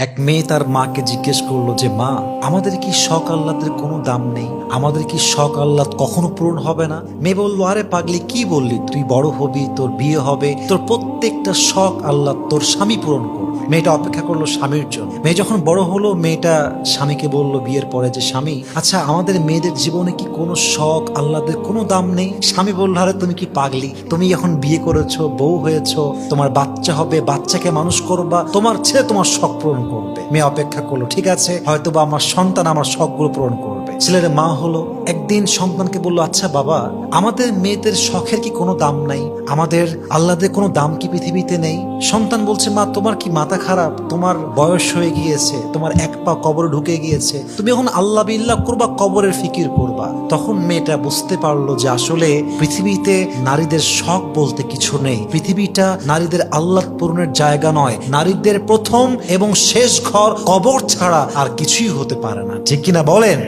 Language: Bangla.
এক মেয়ে তার মাকে জিজ্ঞেস করলো যে মা, আমাদের কি শখ আহ্লাদের কোনো দাম নেই? আমাদের কি শখ আহ্লাদ কখনো পূরণ হবে না? মেয়ে বললো, আরে পাগলি, কি বললি? তুই বড় হবি, তোর বিয়ে হবে, তোর প্রত্যেকটা শখ আহ্লাদ তোর স্বামী পূরণ করবে। মেয়েটা অপেক্ষা করলো স্বামীর জন্য। মেয়ে যখন বড় হলো, মেয়েটা স্বামীকে বলল বিয়ের পরে যে স্বামী, আচ্ছা আমাদের মেয়েদের জীবনে কি কোনো শখ আহ্লাদের কোনো দাম নেই? স্বামী বলল, আরে তুমি কি পাগলি? তুমি এখন বিয়ে করেছো, বউ হয়েছো, তোমার বাচ্চা হবে, বাচ্চাকে মানুষ করবা, তোমার ছেলে তোমার শখ পূরণ করবে। মেয়ে অপেক্ষা করলো, ঠিক আছে, হয়তোবা আমার সন্তান আমার শখগুলো পূরণ করবে। ছেলের মা হলো, একদিন সন্তানকে বললো, আচ্ছা বাবা, আমাদের মেয়েদের শখের কি কোনো দাম নাই? আমাদের আহ্লাদের কোনো দাম কি পৃথিবীতে নেই? সন্তান বলছে, মা তোমার কি মাথা খারাপ? তোমার বয়স হয়ে গিয়েছে, তোমার এক পা কবরে ঢুকে গিয়েছে, তুমি এখন আল্লাহ বিল্লাহ করবা, কবরের ফিকির করবা। তখন মেয়েটা বুঝতে পারলো যে আসলে পৃথিবীতে নারীদের শখ বলতে কিছু নেই। পৃথিবীটা নারীদের আহ্লাদ পূরণের জায়গা নয়। নারীদের প্রথম এবং শেষ ঘর কবর ছাড়া আর কিছুই হতে পারে না। ঠিক কিনা বলেন?